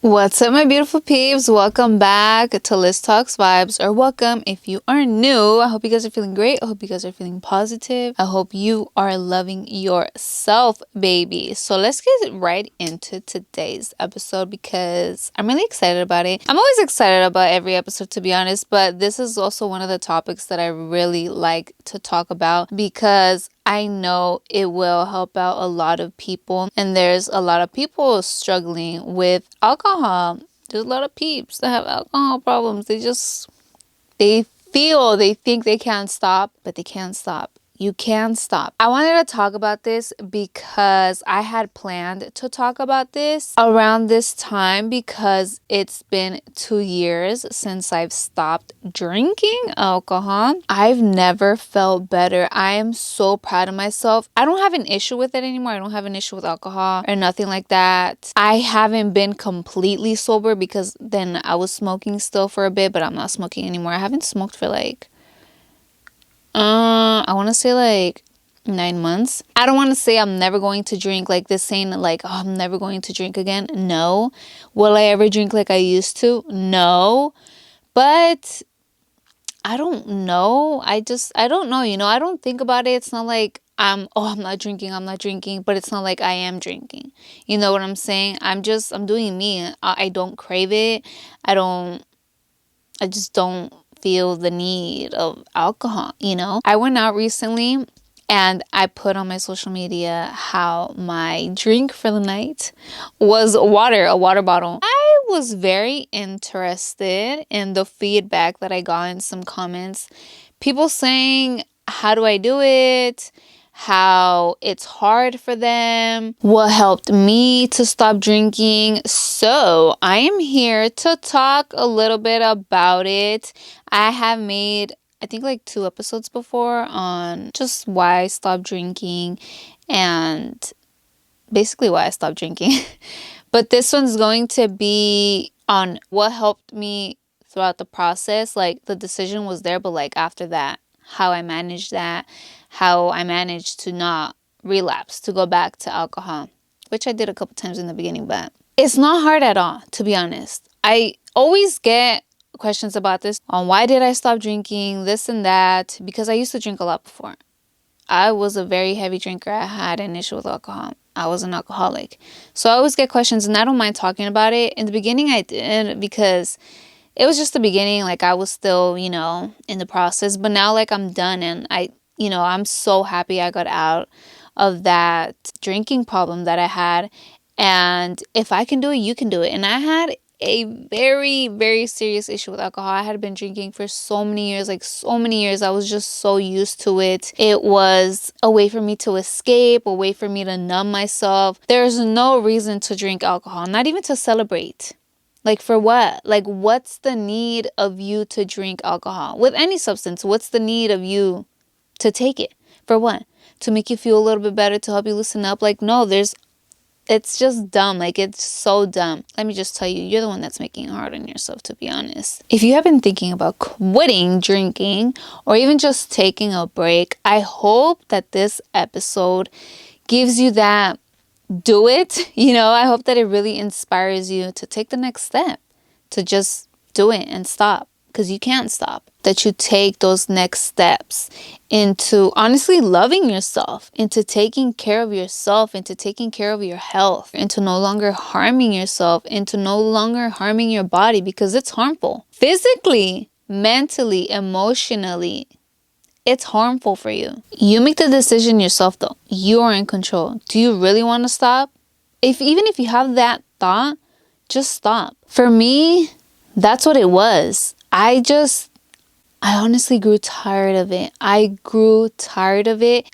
What's up, my beautiful peeps? Welcome back to Liz Talks Vibes, or welcome if you are new. I hope you guys are feeling great. I hope you guys are feeling positive. I hope you are loving yourself, baby. So let's get right into today's episode because I'm really excited about it. I'm always excited about every episode, to be honest, but this is also one of the topics that I really like to talk about because I know it will help out a lot of people, and there's a lot of people struggling with alcohol. There's a lot of peeps that have alcohol problems. They think they can't stop, but they can't stop. You can stop. I wanted to talk about this because I had planned to talk about this around this time because it's been 2 years since I've stopped drinking alcohol. I've never felt better. I am so proud of myself. I don't have an issue with it anymore. I don't have an issue with alcohol or nothing like that. I haven't been completely sober because then I was smoking still for a bit, but I'm not smoking anymore. I haven't smoked for I want to say 9 months. I don't want to say I'm never going to drink, like this saying I'm never going to drink again. No. Will I ever drink like I used to? No. But I don't know. I don't know, I don't think about it. It's not like I'm not drinking, but it's not like I am drinking. You know what I'm saying? I'm doing me. I don't crave it. I just don't feel the need of alcohol, I went out recently and I put on my social media how my drink for the night was a water bottle. I was very interested in the feedback that I got in some comments. People saying, how do I do it? How it's hard for them, what helped me to stop drinking. So I am here to talk a little bit about it. I have made, I think 2 episodes before on just why I stopped drinking and basically why I stopped drinking. But this one's going to be on what helped me throughout the process. Like the decision was there, but after that, how I managed that, how I managed to not relapse, to go back to alcohol, which I did a couple times in the beginning, but it's not hard at all, to be honest. I always get questions about this on why did I stop drinking, this and that, because I used to drink a lot before. I was a very heavy drinker. I had an issue with alcohol. I was an alcoholic. So I always get questions and I don't mind talking about it. In the beginning I did because it was just the beginning. I was still, in the process. But now I'm done and I'm so happy I got out of that drinking problem that I had. And if I can do it, you can do it. And I had a very, very serious issue with alcohol. I had been drinking for so many years, I was just so used to it. It was a way for me to escape, a way for me to numb myself. There's no reason to drink alcohol, not even to celebrate. For what? What's the need of you to drink alcohol? With any substance, what's the need of you to take it? For what? To make you feel a little bit better, to help you loosen up? No, it's just dumb. It's so dumb. Let me just tell you, you're the one that's making it hard on yourself, to be honest. If you have been thinking about quitting drinking or even just taking a break, I hope that this episode gives you that do it. I hope that it really inspires you to take the next step, to just do it and stop, because you can't stop. That you take those next steps into honestly loving yourself, into taking care of yourself, into taking care of your health, into no longer harming yourself, into no longer harming your body, because it's harmful. Physically, mentally, emotionally, it's harmful for you. You make the decision yourself though. You are in control. Do you really want to stop? Even if you have that thought, just stop. For me, that's what it was. I honestly grew tired of it.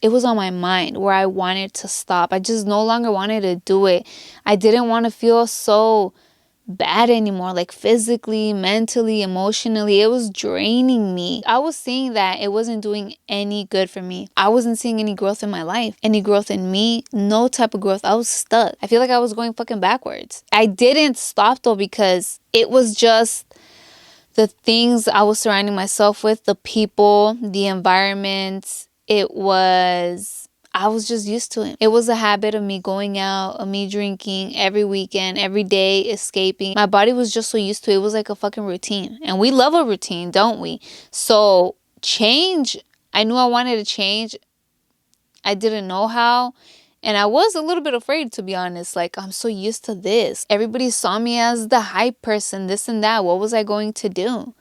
It was on my mind where I wanted to stop. I just no longer wanted to do it. I didn't want to feel so bad anymore, physically, mentally, emotionally. It was draining me. I was seeing that it wasn't doing any good for me. I wasn't seeing any growth in my life, any growth in me, no type of growth. I was stuck. I feel like I was going fucking backwards. I didn't stop though because it was just the things I was surrounding myself with, the people, the environment. I was just used to it. It was a habit of me going out, of me drinking every weekend, every day, escaping. My body was just so used to it. It was like a fucking routine. And we love a routine, don't we? So change, I knew I wanted to change. I didn't know how. And I was a little bit afraid, to be honest. Like, I'm so used to this. Everybody saw me as the hype person, this and that. What was I going to do?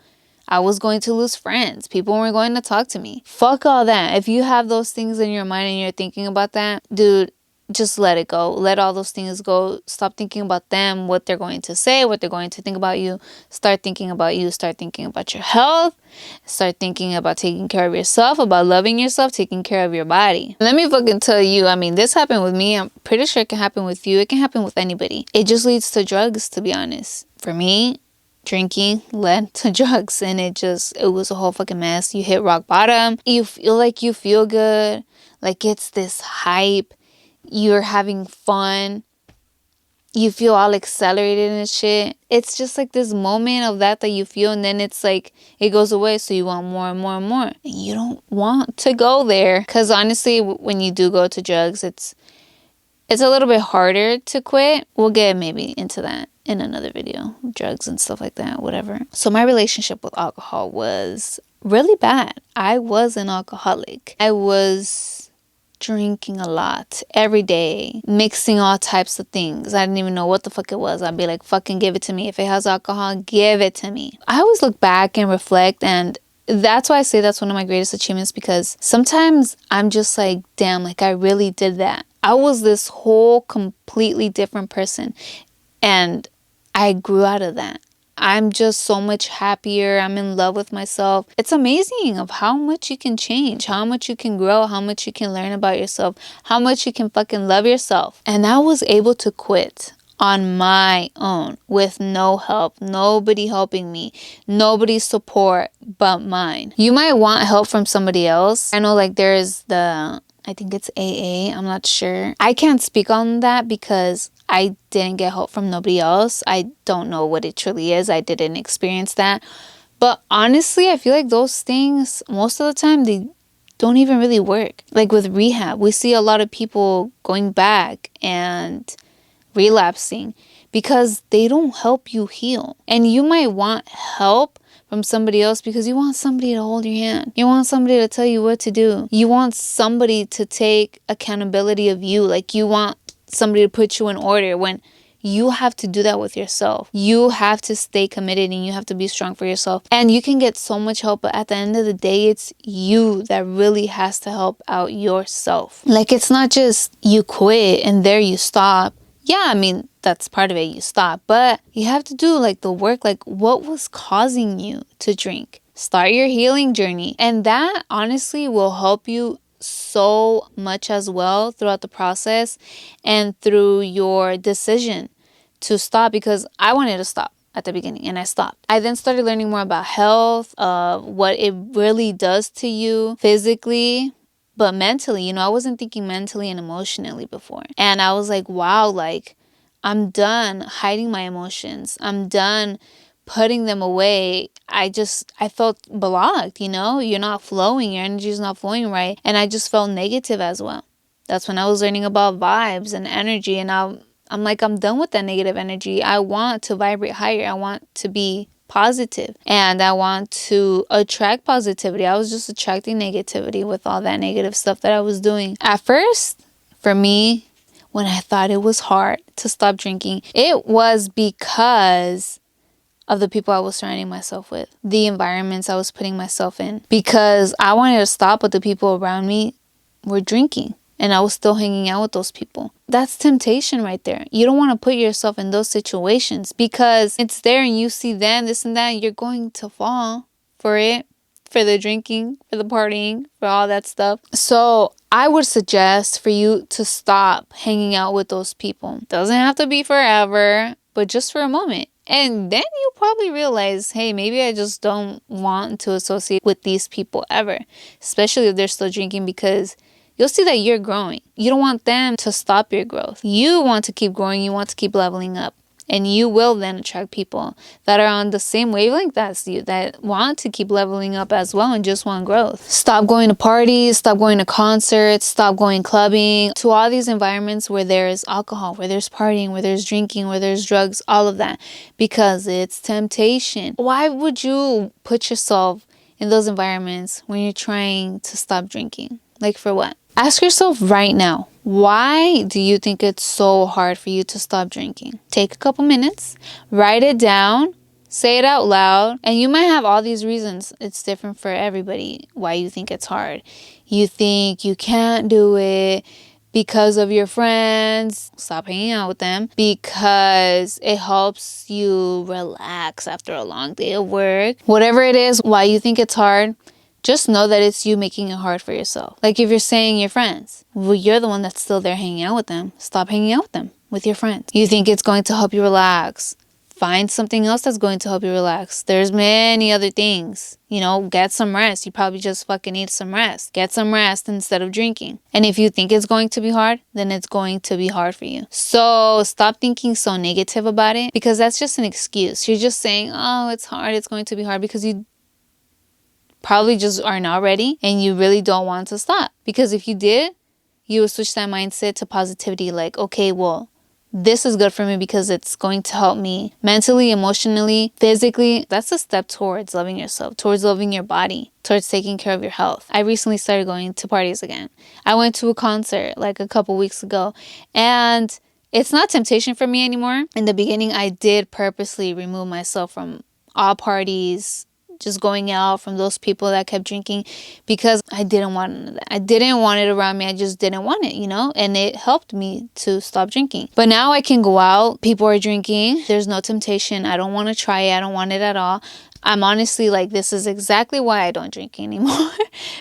I was going to lose friends. People weren't going to talk to me. Fuck all that. If you have those things in your mind and you're thinking about that, dude, just let it go. Let all those things go. Stop thinking about them, what they're going to say, what they're going to think about you. Start thinking about you. Start thinking about your health. Start thinking about taking care of yourself, about loving yourself, taking care of your body. Let me fucking tell you, I mean, this happened with me. I'm pretty sure it can happen with you. It can happen with anybody. It just leads to drugs, to be honest. For me, drinking led to drugs, and it was a whole fucking mess. You hit rock bottom. You feel like you feel good. Like it's this hype. You're having fun. You feel all accelerated and shit. It's just like this moment of that you feel, and then it's like it goes away, so you want more and more and more. And you don't want to go there, because honestly, when you do go to drugs, it's a little bit harder to quit. We'll get maybe into that in another video, drugs and stuff like that, whatever. So my relationship with alcohol was really bad. I was an alcoholic. I was drinking a lot every day, mixing all types of things. I didn't even know what the fuck it was. I'd be like, fucking give it to me. If it has alcohol, give it to me. I always look back and reflect, and that's why I say that's one of my greatest achievements, because sometimes I'm just like, damn, like I really did that. I was this whole completely different person, and I grew out of that. I'm just so much happier. I'm in love with myself. It's amazing of how much you can change, how much you can grow, how much you can learn about yourself, how much you can fucking love yourself. And I was able to quit on my own with no help, nobody helping me, nobody's support but mine. You might want help from somebody else. I know like there's I think it's AA, I'm not sure. I can't speak on that because I didn't get help from nobody else. I don't know what it truly is. I didn't experience that. But honestly, I feel like those things, most of the time, they don't even really work. Like with rehab, we see a lot of people going back and relapsing because they don't help you heal. And you might want help from somebody else because you want somebody to hold your hand. You want somebody to tell you what to do. You want somebody to take accountability of you. Like you want somebody to put you in order, when you have to do that with yourself. You have to stay committed and you have to be strong for yourself. And you can get so much help, but at the end of the day, it's you that really has to help out yourself. Like it's not just you quit and there you stop. Yeah, I mean, that's part of it, you stop. But you have to do like the work, like what was causing you to drink? Start your healing journey. And that honestly will help you so much as well throughout the process and through your decision to stop, because I wanted to stop at the beginning and I stopped. I then started learning more about health, what it really does to you physically, but mentally. I wasn't thinking mentally and emotionally before. And I was like, wow, like I'm done hiding my emotions. I'm done putting them away. I felt blocked, you're not flowing, your energy is not flowing right. And I just felt negative as well. That's when I was learning about vibes and energy. And I'm like, I'm done with that negative energy. I want to vibrate higher. I want to be positive and I want to attract positivity. I was just attracting negativity with all that negative stuff that I was doing. At first, for me, when I thought it was hard to stop drinking, it was because of the people I was surrounding myself with, the environments I was putting myself in, because I wanted to stop, but the people around me were drinking and I was still hanging out with those people. That's temptation right there. You don't want to put yourself in those situations because it's there and you see them, this and that, and you're going to fall for it, for the drinking, for the partying, for all that stuff. So I would suggest for you to stop hanging out with those people. Doesn't have to be forever, but just for a moment. And then you probably realize, hey, maybe I just don't want to associate with these people ever, especially if they're still drinking, because you'll see that you're growing. You don't want them to stop your growth. You want to keep growing. You want to keep leveling up. And you will then attract people that are on the same wavelength as you, that want to keep leveling up as well and just want growth. Stop going to parties, stop going to concerts, stop going clubbing, to all these environments where there's alcohol, where there's partying, where there's drinking, where there's drugs, all of that, because it's temptation. Why would you put yourself in those environments when you're trying to stop drinking? Like, for what? Ask yourself right now, why do you think it's so hard for you to stop drinking? Take a couple minutes, write it down, say it out loud, and you might have all these reasons. It's different for everybody why you think it's hard. You think you can't do it because of your friends. Stop hanging out with them. Because it helps you relax after a long day of work. Whatever it is, why you think it's hard, just know that it's you making it hard for yourself. Like, if you're saying your friends, well, you're the one that's still there hanging out with them. Stop hanging out with them, with your friends. You think it's going to help you relax. Find something else that's going to help you relax. There's many other things. Get some rest. You probably just fucking need some rest. Get some rest instead of drinking. And if you think it's going to be hard, then it's going to be hard for you. So stop thinking so negative about it, because that's just an excuse. You're just saying, oh, it's hard, it's going to be hard, because you probably just are not ready and you really don't want to stop. Because if you did, you would switch that mindset to positivity. Like, okay, well, this is good for me because it's going to help me mentally, emotionally, physically. That's a step towards loving yourself, towards loving your body, towards taking care of your health. I recently started going to parties again. I went to a concert like a couple weeks ago, and it's not temptation for me anymore. In the beginning, I did purposely remove myself from all parties, just going out, from those people that kept drinking, because I didn't want none of that. I didn't want it around me. I just didn't want it, and it helped me to stop drinking. But now I can go out. People are drinking. There's no temptation. I don't want to try it. I don't want it at all. I'm honestly like, this is exactly why I don't drink anymore.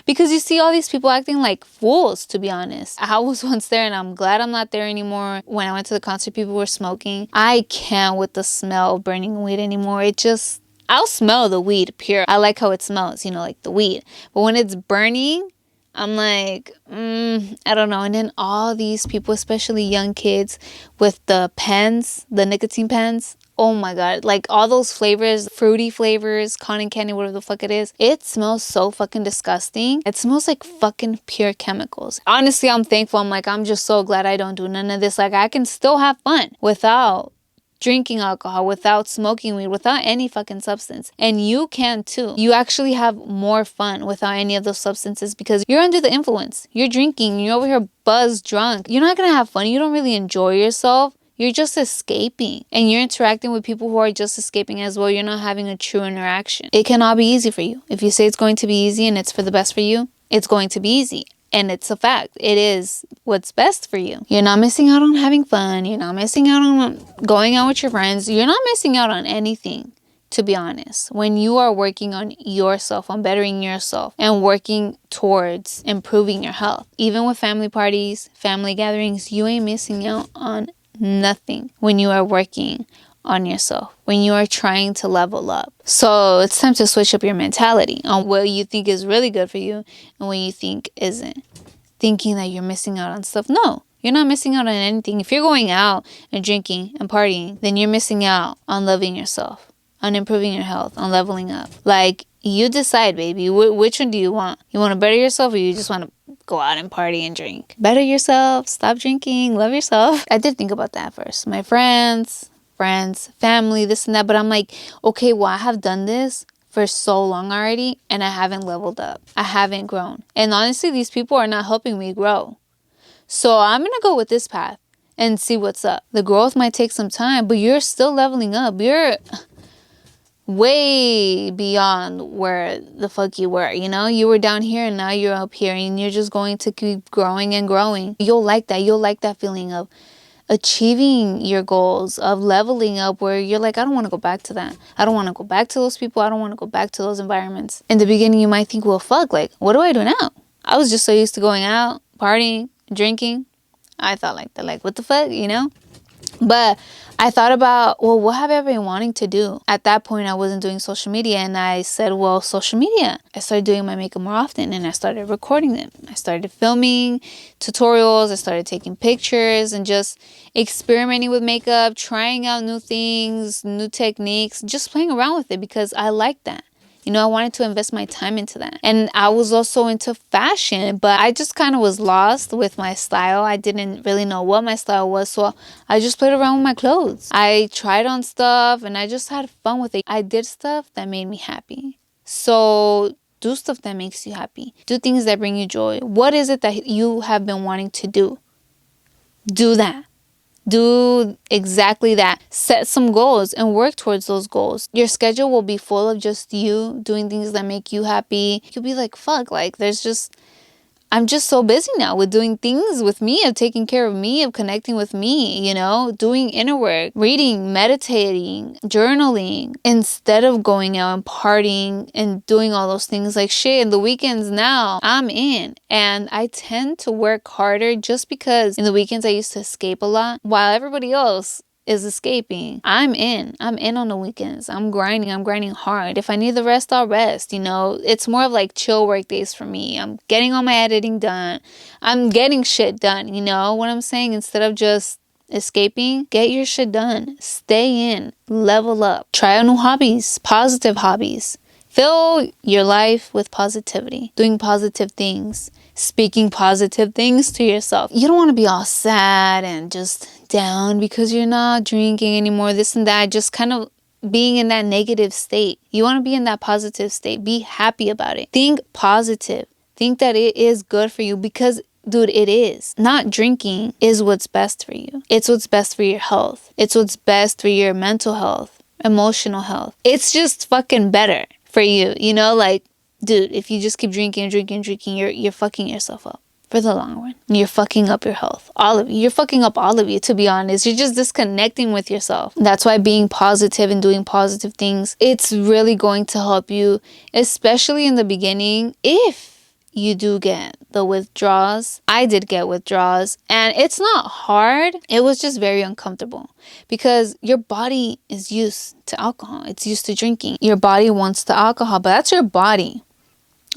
Because you see all these people acting like fools, to be honest. I was once there, and I'm glad I'm not there anymore. When I went to the concert, people were smoking. I can't with the smell of burning weed anymore. I'll smell the weed pure. I like how it smells, like the weed. But when it's burning, I'm like, I don't know. And then all these people, especially young kids with the pens, the nicotine pens. Oh my God. Like all those flavors, fruity flavors, cotton candy, whatever the fuck it is. It smells so fucking disgusting. It smells like fucking pure chemicals. Honestly, I'm thankful. I'm just so glad I don't do none of this. Like, I can still have fun without drinking alcohol, without smoking weed, without any fucking substance. And you can too. You actually have more fun without any of those substances, because you're under the influence. You're drinking, you're over here buzzed drunk. You're not gonna have fun. You don't really enjoy yourself. You're just escaping, and you're interacting with people who are just escaping as well. You're not having a true interaction. It cannot be easy for you. If you say it's going to be easy and it's for the best for you, it's going to be easy. And it's a fact. It is what's best for you. You're not missing out on having fun. You're not missing out on going out with your friends. You're not missing out on anything, to be honest. When you are working on yourself, on bettering yourself, and working towards improving your health. Even with family parties, family gatherings, you ain't missing out on nothing when you are working on yourself, when you are trying to level up. So it's time to switch up your mentality on what you think is really good for you and what you think isn't. Thinking that you're missing out on stuff. No, you're not missing out on anything. If you're going out and drinking and partying, then you're missing out on loving yourself, on improving your health, on leveling up. Like, you decide, baby. Which one do you want? You want to better yourself, or you just want to go out and party and drink? Better yourself, stop drinking, love yourself. I did think about that first. My friends, family, this and that. But I'm like, okay, well, I have done this for so long already, and I haven't leveled up. I haven't grown. And honestly, these people are not helping me grow. So I'm going to go with this path and see what's up. The growth might take some time, but you're still leveling up. You're way beyond where the fuck you were, You were down here and now you're up here, and you're just going to keep growing and growing. You'll like that. You'll like that feeling of achieving your goals, of leveling up, where you're like, I don't want to go back to that. I don't want to go back to those people. I don't want to go back to those environments. In the beginning, you might think, well, fuck, like, what do I do now? I was just so used to going out, partying, drinking. I thought like that, like, what the fuck, But I thought about, well, what have I been wanting to do? At that point, I wasn't doing social media, and I said, well, social media. I started doing my makeup more often, and I started recording them. I started filming tutorials. I started taking pictures and just experimenting with makeup, trying out new things, new techniques, just playing around with it because I like that. You know, I wanted to invest my time into that. And I was also into fashion, but I just kind of was lost with my style. I didn't really know what my style was, so I just played around with my clothes. I tried on stuff and I just had fun with it. I did stuff that made me happy. So do stuff that makes you happy. Do things that bring you joy. What is it that you have been wanting to do? Do that. Do exactly that. Set some goals and work towards those goals. Your schedule will be full of just you doing things that make you happy. You'll be like, fuck, like I'm just so busy now with doing things with me, of taking care of me, of connecting with me, you know, doing inner work, reading, meditating, journaling, instead of going out and partying and doing all those things. Like shit, in the weekends now, I'm in. And I tend to work harder just because in the weekends I used to escape a lot while everybody else is escaping. I'm in on the weekends. I'm grinding hard. If I need the rest, I'll rest. You know, it's more of like chill work days for me. I'm getting all my editing done. I'm getting shit done. You know what I'm saying? Instead of just escaping, get your shit done. Stay in, level up, try out new hobbies, positive hobbies. Fill your life with positivity, doing positive things, speaking positive things to yourself. You don't want to be all sad and just down because you're not drinking anymore, this and that, just kind of being in that negative state. You want to be in that positive state. Be happy about it. Think positive. Think that it is good for you because, dude, it is. Not drinking is what's best for you. It's what's best for your health. It's what's best for your mental health, emotional health. It's just fucking better for you, you know, like, dude, if you just keep drinking, you're fucking yourself up for the long run. You're fucking up your health. All of you. You're fucking up all of you, to be honest. You're just disconnecting with yourself. That's why being positive and doing positive things, it's really going to help you, especially in the beginning, if you do get the withdrawals. I did get withdrawals, and it's not hard. It was just very uncomfortable because your body is used to alcohol. It's used to drinking. Your body wants the alcohol, but that's your body.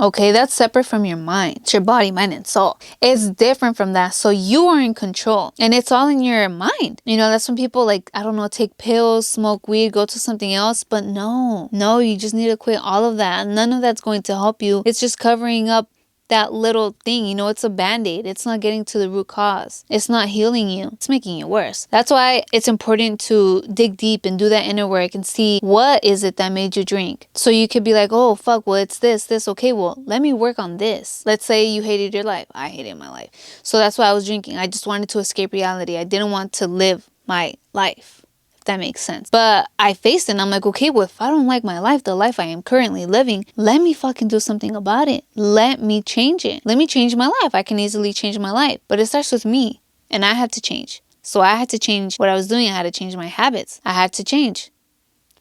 Okay, that's separate from your mind. It's your body, mind, and soul. It's different from that. So you are in control, and it's all in your mind. You know, that's when people, like, I don't know, take pills, smoke weed, go to something else. But no, you just need to quit all of that. None of that's going to help you. It's just covering up that little thing. You know, it's a band-aid. It's not getting to the root cause. It's not healing you. It's making it worse. That's why it's important to dig deep and do that inner work and see what is it that made you drink. So you could be like, oh, fuck, well, it's this. Okay, well, let me work on this. Let's say you hated your life. I hated my life. So that's why I was drinking. I just wanted to escape reality. I didn't want to live my life. That makes sense. But I faced it and I'm like, okay, well, if I don't like my life, the life I am currently living, let me fucking do something about it. Let me change it. Let me change my life. I can easily change my life. But it starts with me, and I had to change. So I had to change what I was doing. I had to change my habits. I had to change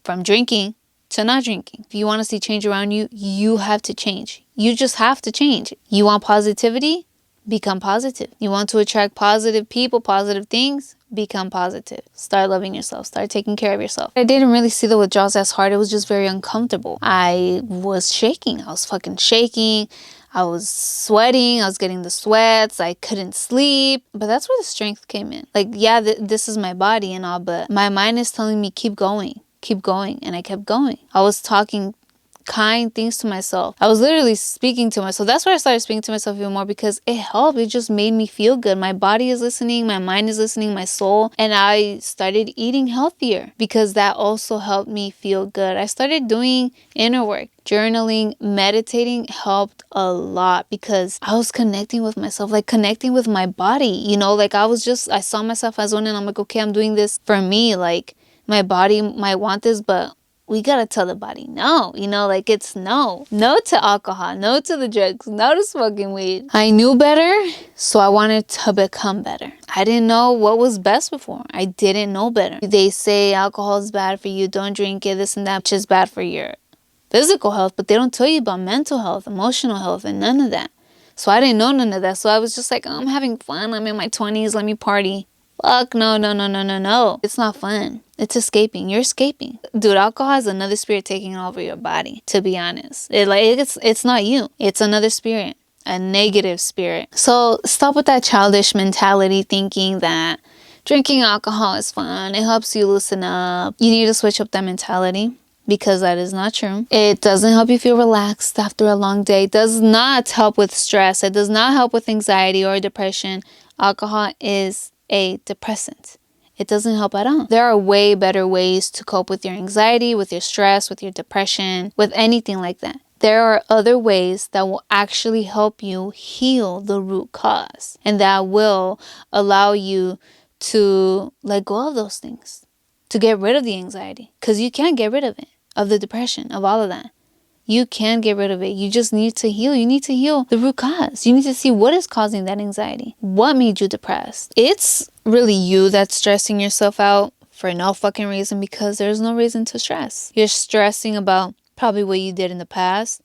from drinking to not drinking. If you want to see change around you, you have to change. You just have to change. You want positivity? Become positive. You want to attract positive people, positive things? Become positive. Start loving yourself. Start taking care of yourself. I didn't really see the withdrawals as hard. It was just very uncomfortable. I was shaking. I was fucking shaking. I was sweating. I was getting the sweats. I couldn't sleep. But that's where the strength came in. Like, yeah, this is my body and all, but my mind is telling me, keep going. Keep going. And I kept going. I was talking kind things to myself. I was literally speaking to myself. That's why I started speaking to myself even more, because it helped. It just made me feel good. My body is listening, my mind is listening, my soul. And I started eating healthier because that also helped me feel good. I started doing inner work. Journaling, meditating helped a lot because I was connecting with myself, like connecting with my body. You know, like I saw myself as one, and I'm like, okay, I'm doing this for me. Like my body might want this, but we gotta tell the body no, you know, like it's no to alcohol, no to the drugs, no to smoking weed. I knew better, so I wanted to become better. I didn't know what was best before. I didn't know better. They say alcohol is bad for you, don't drink it, this and that, which is bad for your physical health, but they don't tell you about mental health, emotional health, and none of that. So I didn't know none of that. So I was just like, oh, I'm having fun. I'm in my 20s. Let me party. Fuck no, no, no, no, no, no. It's not fun. It's escaping. You're escaping. Dude, alcohol is another spirit taking over your body, to be honest. It's not you. It's another spirit. A negative spirit. So stop with that childish mentality thinking that drinking alcohol is fun. It helps you loosen up. You need to switch up that mentality, because that is not true. It doesn't help you feel relaxed after a long day. It does not help with stress. It does not help with anxiety or depression. Alcohol is a depressant. It doesn't help at all. There are way better ways to cope with your anxiety, with your stress, with your depression, with anything like that. There are other ways that will actually help you heal the root cause, and that will allow you to let go of those things, to get rid of the anxiety, because you can't get rid of it, of the depression, of all of that. You can get rid of it. You just need to heal. You need to heal the root cause. You need to see what is causing that anxiety. What made you depressed? It's really you that's stressing yourself out for no fucking reason, because there's no reason to stress. You're stressing about probably what you did in the past.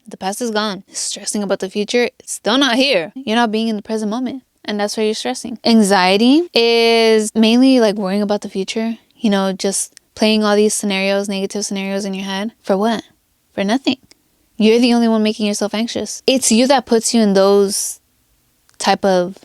The past is gone. Stressing about the future, it's still not here. You're not being in the present moment. And that's why you're stressing. Anxiety is mainly like worrying about the future. You know, just playing all these scenarios, negative scenarios in your head. For what? For nothing. You're the only one making yourself anxious. It's you that puts you in those type of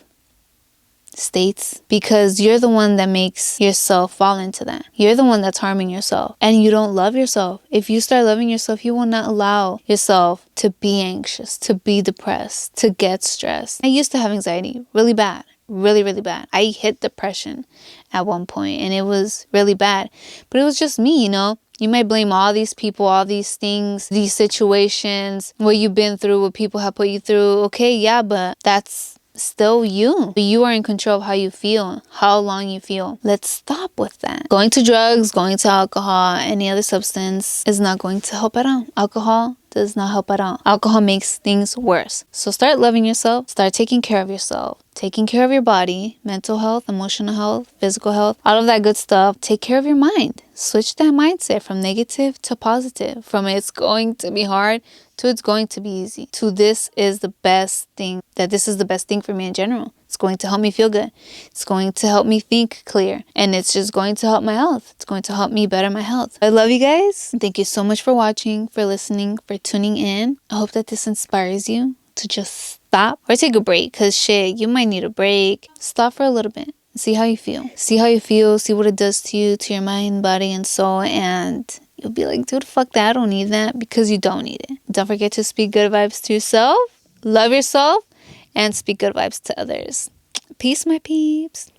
states, because you're the one that makes yourself fall into that. You're the one that's harming yourself, and you don't love yourself. If you start loving yourself, you will not allow yourself to be anxious, to be depressed, to get stressed. I used to have anxiety really bad. Really, really bad. I hit depression at one point, and it was really bad. But it was just me, you know. You might blame all these people, all these things, these situations, what you've been through, what people have put you through. Okay, yeah, but that's still you. You are in control of how you feel, how long you feel. Let's stop with that. Going to drugs, going to alcohol, any other substance is not going to help at all. Alcohol does not help at all. Alcohol makes things worse. So start loving yourself. Start taking care of yourself. Taking care of your body, mental health, emotional health, physical health, all of that good stuff. Take care of your mind. Switch that mindset from negative to positive. From it's going to be hard to it's going to be easy. To this is the best thing. That this is the best thing for me in general. It's going to help me feel good. It's going to help me think clear. And it's just going to help my health. It's going to help me better my health. I love you guys. Thank you so much for watching, for listening, for tuning in. I hope that this inspires you to just stop or take a break, because shit, you might need a break. Stop for a little bit. See how you feel. See how you feel. See what it does to you, to your mind, body, and soul. And you'll be like, dude, fuck that. I don't need that, because you don't need it. Don't forget to speak good vibes to yourself. Love yourself. And speak good vibes to others. Peace, my peeps.